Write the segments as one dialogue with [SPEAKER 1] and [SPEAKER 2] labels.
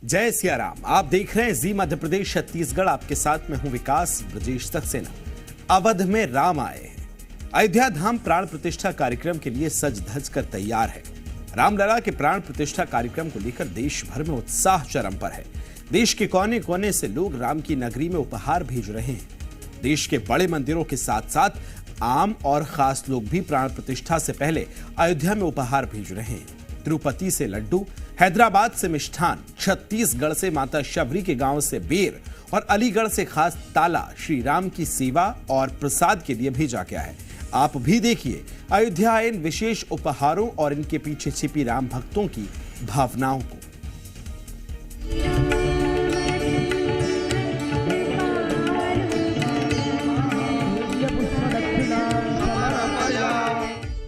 [SPEAKER 1] जय सिया राम। आप देख रहे हैं जी मध्य प्रदेश छत्तीसगढ़। आपके साथ मैं हूं विकास ब्रजेश सक्सेना। अवध में राम आए हैं। अयोध्या धाम प्राण प्रतिष्ठा कार्यक्रम के लिए सज धज कर तैयार है। रामलला के प्राण प्रतिष्ठा कार्यक्रम को लेकर देश भर में उत्साह चरम पर है। देश के कोने कोने से लोग राम की नगरी में उपहार भेज रहे हैं। देश के बड़े मंदिरों के साथ साथ आम और खास लोग भी प्राण प्रतिष्ठा से पहले अयोध्या में उपहार भेज रहे हैं। तिरुपति से लड्डू, हैदराबाद से मिष्ठान, छत्तीसगढ़ से माता शबरी के गांव से बेर और अलीगढ़ से खास ताला श्री राम की सेवा और प्रसाद के लिए भेजा गया है। आप भी देखिए अयोध्या आए इन विशेष उपहारों और इनके पीछे छिपी राम भक्तों की भावनाओं को।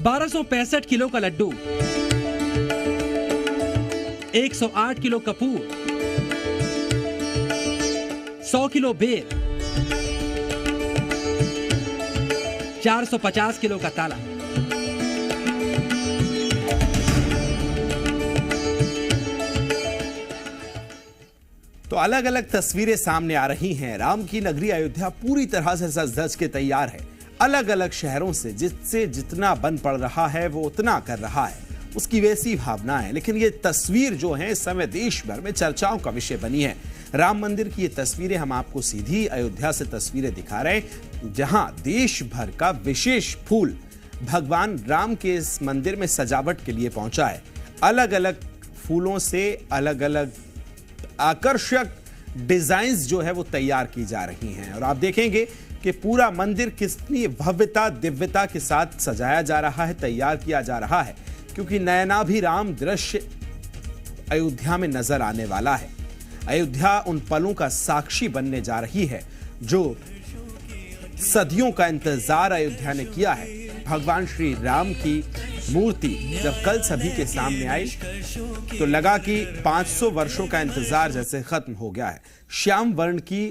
[SPEAKER 2] ₹1265 किलो का लड्डू, 108 किलो कपूर, 100 किलो बेर, 450 किलो का ताला।
[SPEAKER 1] तो अलग अलग तस्वीरें सामने आ रही हैं। राम की नगरी अयोध्या पूरी तरह से सज धज के तैयार है। अलग अलग शहरों से जिससे जितना बन पड़ रहा है वो उतना कर रहा है, उसकी वैसी भावना है। लेकिन ये तस्वीर जो है इस समय देश भर में चर्चाओं का विषय बनी है। राम मंदिर की ये तस्वीरें हम आपको सीधी अयोध्या से तस्वीरें दिखा रहे हैं, जहां देश भर का विशेष फूल भगवान राम के इस मंदिर में सजावट के लिए पहुंचा है। अलग अलग फूलों से अलग अलग आकर्षक डिजाइन्स जो है वो तैयार की जा रही हैं। और आप देखेंगे कि पूरा मंदिर कितनी भव्यता दिव्यता के साथ सजाया जा रहा है, तैयार किया जा रहा है, क्योंकि नयनाभिराम दृश्य अयोध्या में नजर आने वाला है। अयोध्या उन पलों का साक्षी बनने जा रही है जो सदियों का इंतजार अयोध्या ने किया है। भगवान श्री राम की मूर्ति जब कल सभी के सामने आई तो लगा कि 500 वर्षों का इंतजार जैसे खत्म हो गया है। श्याम वर्ण की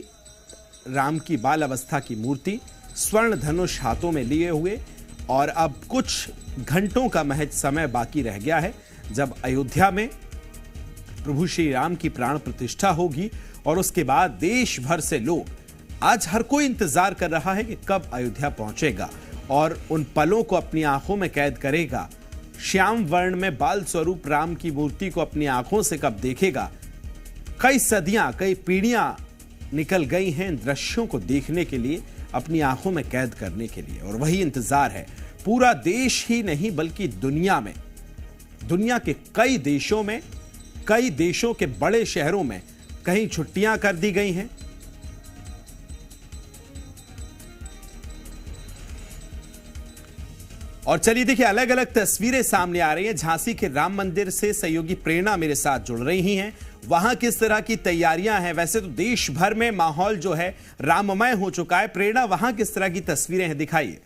[SPEAKER 1] राम की बाल अवस्था की मूर्ति स्वर्ण धनुष हाथों में लिए हुए, और अब कुछ घंटों का महज समय बाकी रह गया है जब अयोध्या में प्रभु श्री राम की प्राण प्रतिष्ठा होगी। और उसके बाद देश भर से लोग, आज हर कोई इंतजार कर रहा है कि कब अयोध्या पहुंचेगा और उन पलों को अपनी आंखों में कैद करेगा। श्याम वर्ण में बाल स्वरूप राम की मूर्ति को अपनी आंखों से कब देखेगा। कई सदियां, कई पीढ़ियां निकल गई हैं इन दृश्यों को देखने के लिए, अपनी आंखों में कैद करने के लिए। और वही इंतजार है पूरा देश ही नहीं बल्कि दुनिया में। दुनिया के कई देशों में, कई देशों के बड़े शहरों में कहीं छुट्टियां कर दी गई हैं। और चलिए देखिए अलग अलग तस्वीरें सामने आ रही हैं। झांसी के राम मंदिर से सहयोगी प्रेरणा मेरे साथ जुड़ रही हैं। वहां किस तरह की तैयारियां हैं? वैसे तो देश भर में माहौल जो है राममय हो चुका है। प्रेरणा, वहां किस तरह की तस्वीरें हैं, दिखाइए।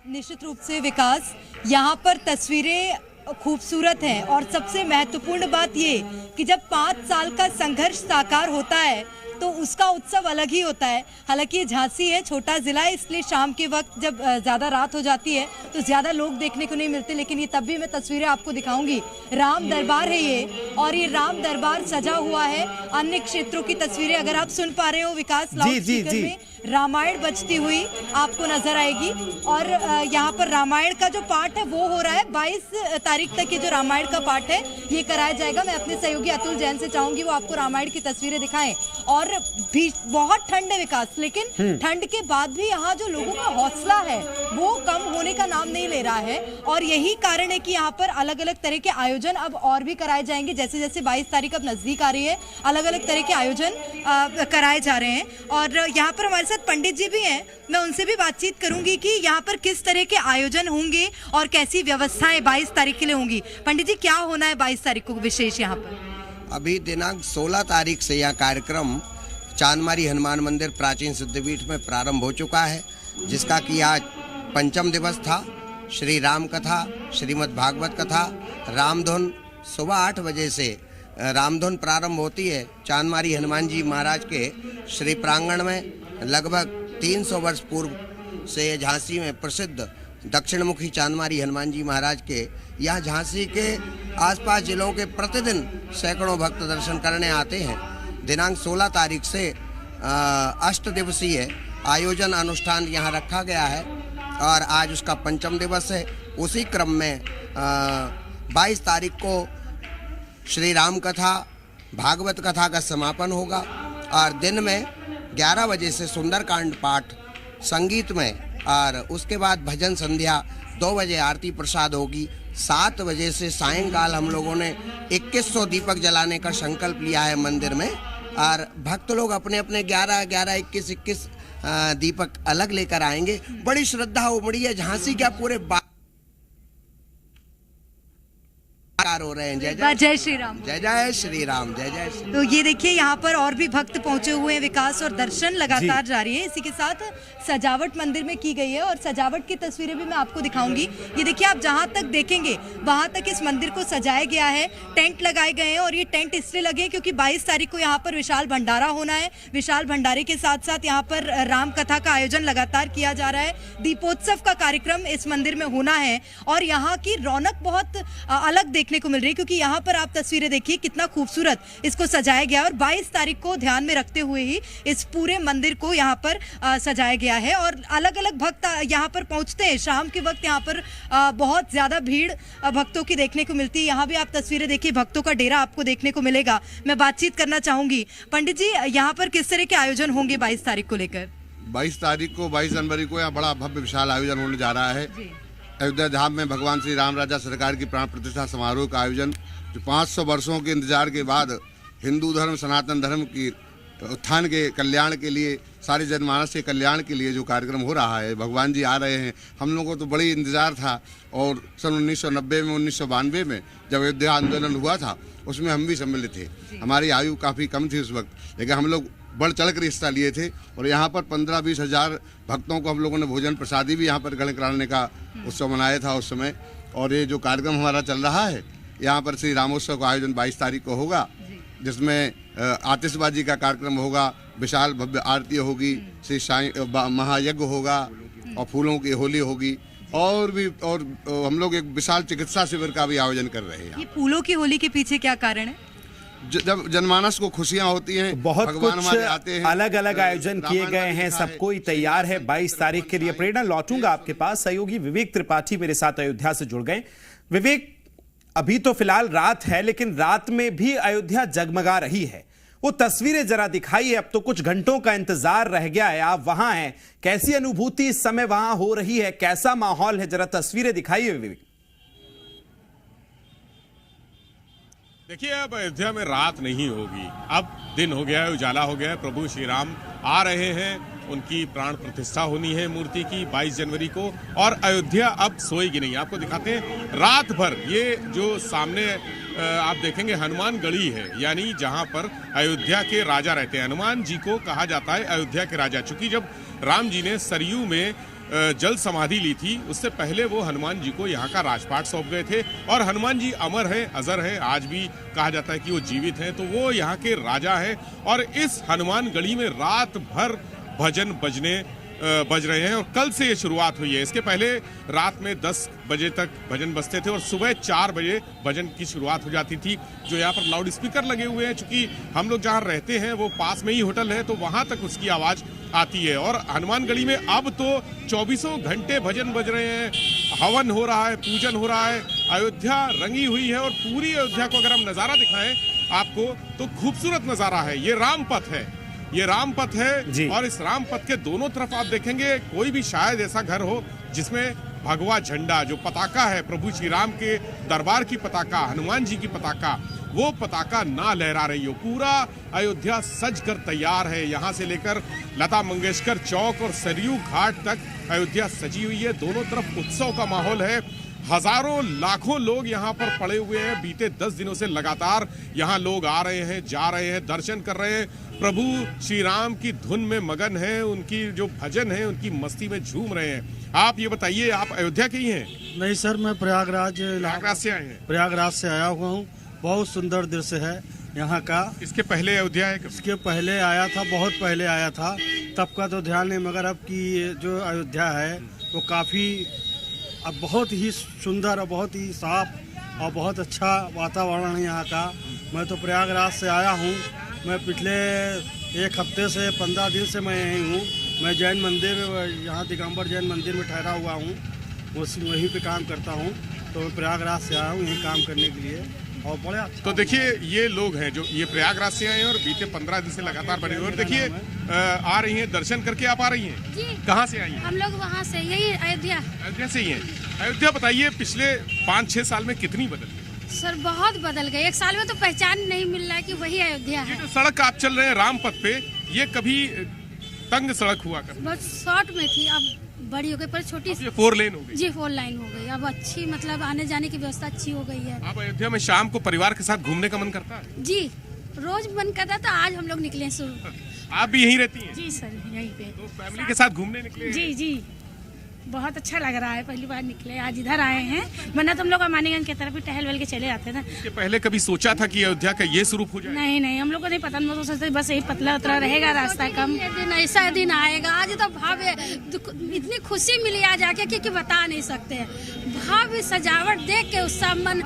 [SPEAKER 3] निश्चित रूप से विकास, यहाँ पर तस्वीरें खूबसूरत हैं और सबसे महत्वपूर्ण बात ये कि जब 5 साल का संघर्ष साकार होता है तो उसका उत्सव अलग ही होता है। हालांकि ये झांसी है, छोटा जिला है, इसलिए शाम के वक्त जब ज़्यादा रात हो जाती है तो ज़्यादा लोग देखने को नहीं मिलते। लेकिन ये तब भी मैं तस्वीरें आपको दिखाऊंगी। राम दरबार है ये, और ये राम दरबार सजा हुआ है। अन्य क्षेत्रों की तस्वीरें अगर आप सुन पा रहे हो विकास, लाउडस्पीकर में रामायण बजती हुई आपको नजर आएगी। और यहाँ पर रामायण का जो पाठ है वो हो रहा है। 22 तारीख तक ये जो रामायण का पाठ है ये कराया जाएगा। मैं अपने सहयोगी अतुल जैन से चाहूंगी वो आपको रामायण की तस्वीरें दिखाएं। और भी बहुत ठंड है विकास, लेकिन ठंड के बाद भी यहाँ जो लोगों का हौसला है वो कम होने का नाम नहीं ले रहा है। और यही कारण है कि यहाँ पर अलग अलग तरह के आयोजन अब और भी कराए जाएंगे। जैसे जैसे 22 तारीख अब नजदीक आ रही है, अलग अलग तरह के आयोजन कराए जा रहे हैं। और यहाँ पर हमारे साथ पंडित जी भी हैं, मैं उनसे भी बातचीत करूंगी कि यहाँ पर किस तरह के आयोजन होंगे और कैसी व्यवस्थाएं 22 तारीख के लिए होंगी। पंडित जी, क्या होना है 22 तारीख को विशेष यहाँ पर?
[SPEAKER 4] अभी दिनांक 16 तारीख से यह कार्यक्रम चांदमारी हनुमान मंदिर प्राचीन सिद्धपीठ में प्रारंभ हो चुका है, जिसका कि आज पंचम दिवस था। श्री राम कथा, श्रीमद् भागवत कथा, रामधुन सुबह 8 बजे से रामधुन प्रारंभ होती है। चांदमारी हनुमान जी महाराज के श्री प्रांगण में लगभग 300 वर्ष पूर्व से झांसी में प्रसिद्ध दक्षिणमुखी चांदमारी हनुमान जी महाराज के यहाँ झांसी के आसपास जिलों के प्रतिदिन सैकड़ों भक्त दर्शन करने आते हैं। दिनांक 16 तारीख से 8 दिवसीय आयोजन अनुष्ठान यहाँ रखा गया है और आज उसका 5वां दिवस है। उसी क्रम में 22 तारीख को श्री राम कथा, भागवत कथा का समापन होगा और दिन में 11 बजे से सुंदरकांड पाठ संगीतमय और उसके बाद भजन संध्या, 2 बजे आरती प्रसाद होगी। 7 बजे से सायंकाल हम लोगों ने 2100 दीपक जलाने का संकल्प लिया है मंदिर में और भक्त लोग अपने अपने 11, 21 दीपक अलग लेकर आएंगे। बड़ी श्रद्धा उमड़ी है झांसी क्या पूरे हो रहे हैं।
[SPEAKER 3] जय श्री राम,
[SPEAKER 4] जय जय श्री राम, जय जय श्री।
[SPEAKER 3] तो ये देखिए यहाँ पर और भी भक्त पहुंचे हुए हैं विकास, और दर्शन लगातार जारी है। इसी के साथ सजावट मंदिर में की गई है और सजावट की तस्वीरें भी मैं आपको दिखाऊंगी। ये देखिए, आप जहाँ तक देखेंगे वहाँ तक इस मंदिर को सजाया गया है। टेंट लगाए गए हैं और ये टेंट इसलिए लगे क्योंकि 22 तारीख को यहाँ पर विशाल भंडारा होना है। विशाल भंडारे के साथ साथ यहाँ पर राम कथा का आयोजन लगातार किया जा रहा है। दीपोत्सव का कार्यक्रम इस मंदिर में होना है और यहाँ की रौनक बहुत अलग देखने को मिल रही है क्योंकि यहाँ पर आप तस्वीरें देखिए कितना खूबसूरत इसको सजाया गया और 22 तारीख को ध्यान में रखते हुए ही इस पूरे मंदिर को यहाँ पर सजाया गया है। और अलग अलग भक्त यहाँ पर पहुँचते हैं। शाम के वक्त यहाँ पर बहुत ज्यादा भीड़ भक्तों की देखने को मिलती है। यहाँ भी आप तस्वीरें देखिए, भक्तों का डेरा आपको देखने को मिलेगा। मैं बातचीत करना चाहूंगी पंडित जी, यहाँ पर किस तरह के आयोजन होंगे 22 तारीख को लेकर?
[SPEAKER 5] 22 तारीख को 22 जनवरी को यहाँ बड़ा भव्य विशाल आयोजन होने जा रहा है। अयोध्या धाम में भगवान श्री राम राजा सरकार की प्राण प्रतिष्ठा समारोह का आयोजन, जो 500 वर्षों के इंतजार के बाद हिंदू धर्म, सनातन धर्म की उत्थान के कल्याण के लिए, सारे जनमानस के कल्याण के लिए जो कार्यक्रम हो रहा है, भगवान जी आ रहे हैं। हम लोगों को तो बड़ी इंतजार था और सन 1990 में, 1992 में जब अयोध्या आंदोलन हुआ था उसमें हम भी सम्मिलित थे। हमारी आयु काफ़ी कम थी उस वक्त, लेकिन हम लोग बढ़ चढ़ कर हिस्सा लिए थे और यहाँ पर 15-20 हज़ार भक्तों को हम लोगों ने भोजन प्रसादी भी यहाँ पर ग्रहण कराने का उत्सव मनाया था उस समय। और ये जो कार्यक्रम हमारा चल रहा है, यहाँ पर श्री रामोत्सव का आयोजन 22 तारीख को होगा, जिसमें आतिशबाजी का कार्यक्रम होगा, विशाल भव्य आरती होगी, श्री साईं महायज्ञ होगा और फूलों की होली होगी और हम लोग एक विशाल चिकित्सा शिविर का भी आयोजन कर रहे हैं।
[SPEAKER 3] ये फूलों की होली के पीछे क्या कारण है?
[SPEAKER 5] जब जनमानस को खुशियां होती हैं,
[SPEAKER 1] बहुत कुछ
[SPEAKER 5] आते हैं,
[SPEAKER 1] अलग अलग आयोजन किए गए हैं। सब कोई तैयार है 22 तारीख के लिए। प्रेरणा, लौटूंगा आपके पास। सहयोगी विवेक त्रिपाठी मेरे साथ अयोध्या से जुड़ गए। विवेक, अभी तो फिलहाल रात है, लेकिन रात में भी अयोध्या जगमगा रही है। वो तस्वीरें जरा दिखाइए। अब तो कुछ घंटों का इंतजार रह गया है, आप वहां हैं, कैसी अनुभूति इस समय वहां हो रही है, कैसा माहौल है, जरा तस्वीरें दिखाइए विवेक।
[SPEAKER 6] देखिए, अब अयोध्या में रात नहीं होगी, अब दिन हो गया है, उजाला हो गया है। प्रभु श्री राम आ रहे हैं, उनकी प्राण प्रतिष्ठा होनी है मूर्ति की 22 जनवरी को, और अयोध्या अब सोएगी नहीं। आपको दिखाते हैं रात भर। ये जो सामने आप देखेंगे हनुमान गढ़ी है, यानी जहां पर अयोध्या के राजा रहते हैं। हनुमान जी को कहा जाता है अयोध्या के राजा, चूंकि जब राम जी ने सरयू में जल समाधि ली थी, उससे पहले वो हनुमान जी को यहाँ का राजपाट सौंप गए थे। और हनुमान जी अमर है, अजर है, आज भी कहा जाता है कि वो जीवित हैं, तो वो यहाँ के राजा हैं। और इस हनुमान गढ़ी में रात भर भजन बज रहे हैं और कल से ये शुरुआत हुई है। इसके पहले रात में 10 बजे तक भजन बजते थे और सुबह 4 बजे भजन की शुरुआत हो जाती थी। जो यहाँ पर लाउड स्पीकर लगे हुए हैं, चूंकि हम लोग जहाँ रहते हैं वो पास में ही होटल है, तो वहाँ तक उसकी आवाज़ आती है। और हनुमान गढ़ी में अब तो 24 घंटे भजन बज रहे हैं, हवन हो रहा है, पूजन हो रहा है। अयोध्या रंगी हुई है और पूरी अयोध्या को अगर हम नज़ारा दिखाएं आपको तो खूबसूरत नज़ारा है। ये राम पथ है, ये राम पथ है और इस राम पथ के दोनों तरफ आप देखेंगे कोई भी शायद ऐसा घर हो जिसमें भगवा झंडा, जो पताका है प्रभु श्री राम के दरबार की पताका, हनुमान जी की पताका, वो पताका ना लहरा रही हो। पूरा अयोध्या सज कर तैयार है। यहाँ से लेकर लता मंगेशकर चौक और सरयू घाट तक अयोध्या सजी हुई है। दोनों तरफ उत्सव का माहौल है। हजारों लाखों लोग यहाँ पर पड़े हुए हैं। बीते 10 दिनों से लगातार यहाँ लोग आ रहे हैं, जा रहे हैं, दर्शन कर रहे हैं, प्रभु श्री राम की धुन में मगन है, उनकी जो भजन है उनकी मस्ती में झूम रहे हैं। आप ये बताइए, आप अयोध्या के ही हैं?
[SPEAKER 7] नहीं सर, मैं प्रयागराज
[SPEAKER 6] से आए हैं।
[SPEAKER 7] प्रयागराज से आया हुआ हूँ। बहुत सुंदर दृश्य है यहाँ का।
[SPEAKER 6] इसके पहले अयोध्या है?
[SPEAKER 7] इसके पहले आया था, बहुत पहले आया था, तब का तो ध्यान नहीं, मगर अब की जो अयोध्या है वो काफ़ी अब बहुत ही सुंदर और बहुत ही साफ और बहुत अच्छा वातावरण है यहाँ का। मैं तो प्रयागराज से आया हूँ। मैं पिछले एक हफ्ते से 15 दिन से मैं यहीं हूँ। मैं जैन मंदिर, यहाँ दिगंबर जैन मंदिर में ठहरा हुआ हूँ, वहीं पे काम करता हूँ। तो मैं प्रयागराज से आया हूँ यहीं काम करने के लिए और बड़े अच्छा।
[SPEAKER 6] तो देखिए ये लोग हैं जो ये प्रयागराज से आए हैं और बीते 15 दिन से लगातार बने हुए। और देखिए आ रही हैं, दर्शन करके आप आ रही हैं
[SPEAKER 8] जी।
[SPEAKER 6] कहाँ से आई हैं?
[SPEAKER 8] हम लोग वहाँ से, यही
[SPEAKER 6] अयोध्या से ही हैं। अयोध्या बताइए पिछले 5-6 साल में कितनी बदल गई?
[SPEAKER 8] सर बहुत बदल गए। एक साल में तो पहचान नहीं मिल रहा है कि वही अयोध्या है।
[SPEAKER 6] ये जो सड़क आप चल रहे हैं रामपथ पे, ये कभी तंग सड़क हुआ करती,
[SPEAKER 8] बहुत शॉर्ट में थी, अब बड़ी हो गई, पर छोटी सी
[SPEAKER 6] 4 लेन हो गई।
[SPEAKER 8] जी 4 लाइन हो गई। अब अच्छी, मतलब आने जाने की व्यवस्था अच्छी हो गई है।
[SPEAKER 6] आप अयोध्या में शाम को परिवार के साथ घूमने का मन करता है?
[SPEAKER 8] जी रोज मन करता था, आज हम लोग निकले शुरू।
[SPEAKER 6] आप भी यहीं रहती हैं?
[SPEAKER 8] जी सर यहीं पे।
[SPEAKER 6] तो फैमिली के साथ घूमने निकले हैं?
[SPEAKER 8] जी जी बहुत अच्छा लग रहा है। पहली बार निकले, आज इधर आए हैं, वरना तो हम लोग अमानीगंज की तरफ भी टहल वहल के चले जाते थे।
[SPEAKER 6] इसके पहले कभी सोचा था कि अयोध्या का ये स्वरूप हो जाए?
[SPEAKER 8] नहीं नहीं, हम लोग को नहीं पता। हम लोग तो सोचते बस यही पतला उतरा रहेगा रास्ता कम। दिन ऐसा दिन आएगा, आज तो भव्य इतनी खुशी मिली आज आके कि बता नहीं सकते। भव्य सजावट देख के उसका मन।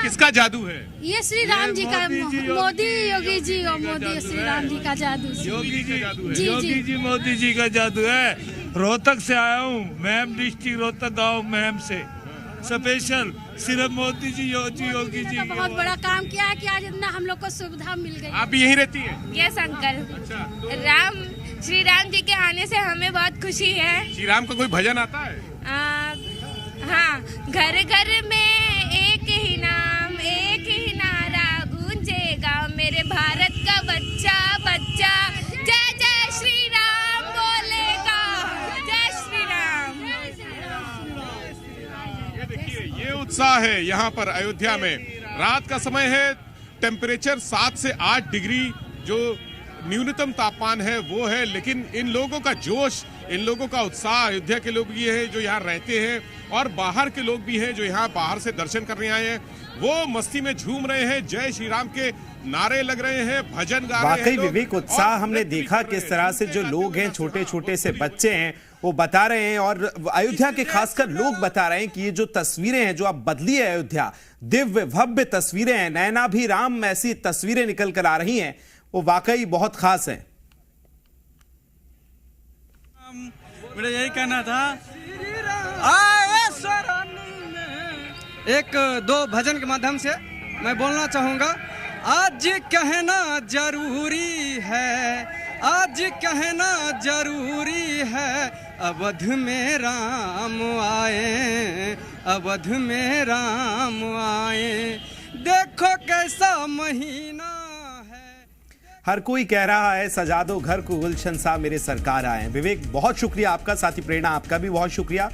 [SPEAKER 6] किसका जादू है
[SPEAKER 8] ये? श्री राम जी का, मोदी योगी जी और मोदी श्री राम जी का जादू।
[SPEAKER 9] योगी जी,
[SPEAKER 8] जी
[SPEAKER 9] योगी जी मोदी जी का जादू है। रोहतक से आया हूँ, मैम डिस्ट्रिक्ट रोहतक गाँव मैम से स्पेशल सिर्फ मोदी जी योगी जी
[SPEAKER 8] तो बहुत बड़ा काम किया है कि आज इतना हम लोग को सुविधा मिल गई।
[SPEAKER 6] आप भी यहीं रहती हैं?
[SPEAKER 10] Yes uncle.
[SPEAKER 6] अच्छा,
[SPEAKER 10] श्री राम जी के आने से हमें बहुत खुशी है।
[SPEAKER 6] श्री राम का कोई भजन आता है?
[SPEAKER 10] हाँ, घर घर में एक ही नाम, एक ही नारा गूंजेगा, मेरे भारत का बच्चा बच्चा जय जय श्री राम बोलेगा। जय श्री राम।
[SPEAKER 6] ये देखिए ये उत्साह है यहाँ पर अयोध्या में। रात का समय है, टेम्परेचर 7 से 8 डिग्री जो न्यूनतम तापमान है वो है, लेकिन इन लोगों का जोश, इन लोगों का उत्साह, अयोध्या के लोग ये हैं जो यहाँ रहते हैं और बाहर के लोग भी हैं जो यहाँ बाहर से दर्शन करने आए हैं, वो मस्ती में झूम रहे हैं, जय श्री राम के नारे लग रहे हैं, भजन गा रहे हैं।
[SPEAKER 1] वाकई विवेक, उत्साह हमने देखा किस तरह से जो लोग हैं, छोटे छोटे से बच्चे हैं, वो बता रहे हैं और अयोध्या के खासकर लोग बता रहे हैं कि ये जो तस्वीरें हैं जो अब बदली है अयोध्या, दिव्य भव्य तस्वीरें हैं, नैना भी राम ऐसी तस्वीरें निकल कर आ रही हैं, वो वाकई बहुत खास है।
[SPEAKER 11] मेरा यही कहना था, एक दो भजन के माध्यम से मैं बोलना चाहूंगा। आज कहना जरूरी है, आज कहना जरूरी है, अवध में राम आए, अवध में राम आए, देखो कैसा महीना।
[SPEAKER 1] हर कोई कह रहा है सजा दो घर को गुलशन सा मेरे सरकार आए। विवेक बहुत शुक्रिया आपका, साथी प्रेरणा आपका भी बहुत शुक्रिया।